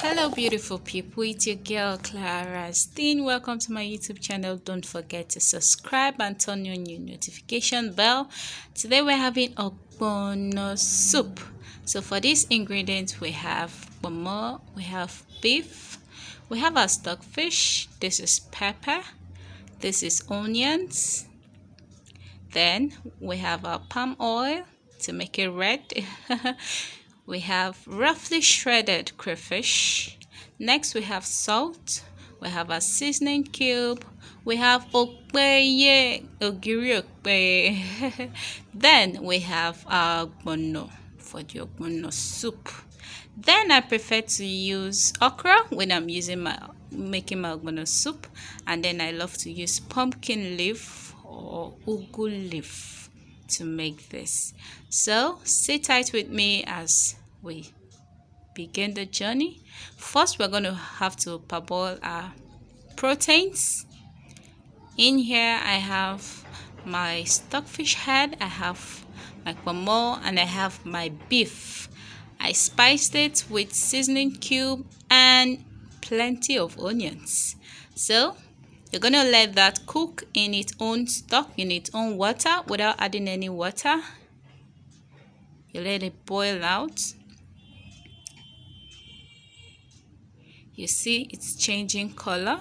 Hello beautiful people, it's your girl Clara Steen. Welcome to my YouTube channel. Don't forget to subscribe and turn on your notification bell. Today we're having ogbono soup. So for these ingredients we have pkomo, we have beef, we have our stockfish, this is pepper, this is onions, then we have our palm oil to make it red. We have roughly shredded crayfish. Next we have salt. We have a seasoning cube. We have ogiri-opei. Then we have our ogbono for the ogbono soup. Then I prefer to use okra when I'm making my ogbono soup, and then I love to use pumpkin leaf or ugwu leaf to make this. So sit tight with me as we begin the journey. First we're going to have to parboil our proteins. In here I have my stockfish head, I have my pkomo, and I have my beef. I spiced it with seasoning cube and plenty of onions. So you're gonna let that cook in its own stock, in its own water, without adding any water. You let it boil out. You see it's changing color.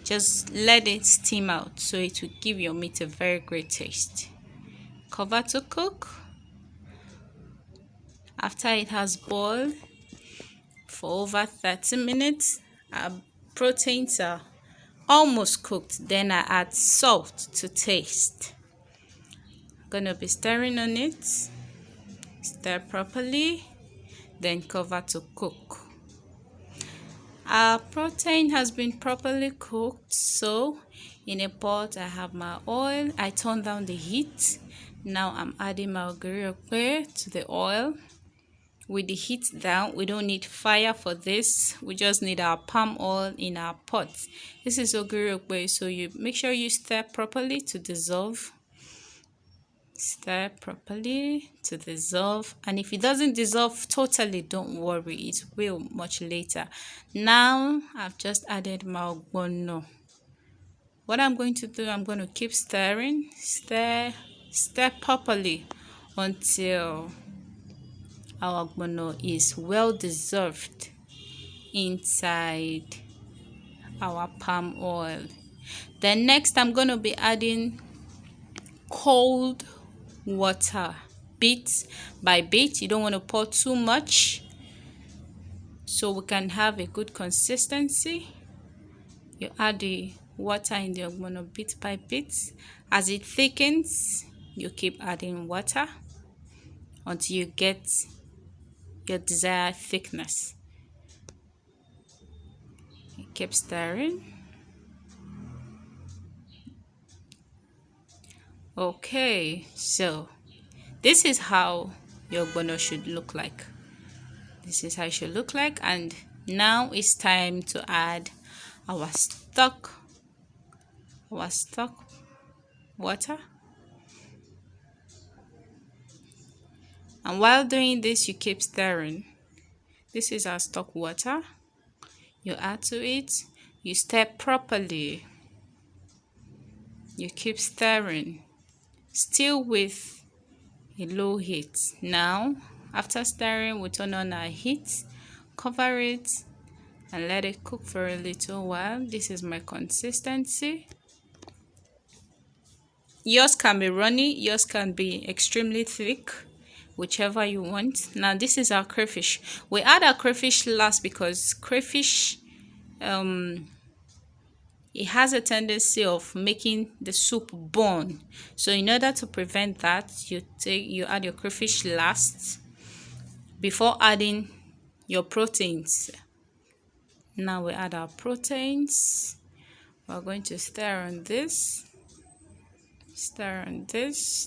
Just let it steam out so it will give your meat a very great taste. Cover to cook. After it has boiled for over 30 minutes, our proteins are almost cooked. Then I add salt to taste. I'm gonna be stirring on it. Stir properly, then cover to cook. Our protein has been properly cooked, so in a pot I have my oil. I turn down the heat. Now I'm adding my ogiri-opei to the oil. With the heat down, we don't need fire for this. We just need our palm oil in our pot. This is ogiri-opei, so you make sure you stir properly to dissolve. Stir properly to dissolve, and if it doesn't dissolve totally, don't worry, it will much later. Now I've just added my ogbono. What I'm going to do, I'm going to keep stirring. Stir properly until our ogbono is well dissolved inside our palm oil. Then next I'm going to be adding cold water, bit by bit. You don't want to pour too much, so we can have a good consistency. You add the water in the ogbono bit by bit. As it thickens, you keep adding water until you get your desired thickness. You keep stirring. Okay, so this is how your ogbono should look like. This is how it should look like, and now it's time to add our stock water. And while doing this, you keep stirring. This is our stock water. You add to it, you stir properly. You keep stirring, still with a low heat. Now, after stirring, we turn on our heat, cover it, and let it cook for a little while. This is my consistency. Yours can be runny, yours can be extremely thick, whichever you want. Now this is our crayfish. We add our crayfish last because crayfish it has a tendency of making the soup burn. So in order to prevent that, you add your crayfish last before adding your proteins. Now we add our proteins. We're going to stir on this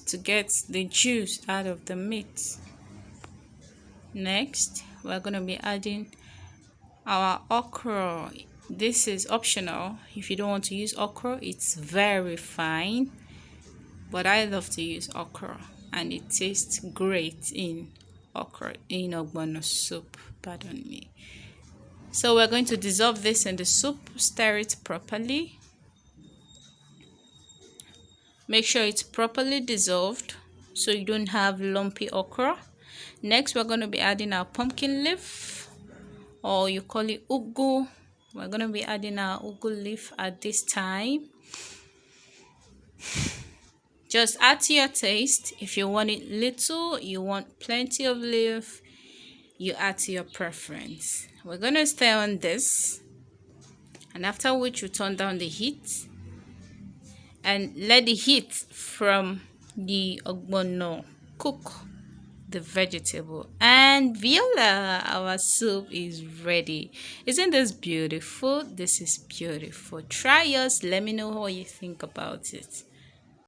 to get the juice out of the meat. Next, we're going to be adding our okra. This is optional. If you don't want to use okra, it's very fine, but I love to use okra, and it tastes great in ogbono soup. Pardon me. So we're going to dissolve this in the soup, stir it properly. Make sure it's properly dissolved so you don't have lumpy okra. Next, we're going to be adding our pumpkin leaf, or you call it ugwu. We're going to be adding our ugwu leaf at this time. Just add to your taste. If you want it little, you want plenty of leaf, you add to your preference. We're going to stir on this, and after which you turn down the heat and let the heat from the ogbono cook the vegetable, and voila, our soup is ready. Isn't this beautiful? This is beautiful. Try yours. Let me know what you think about it.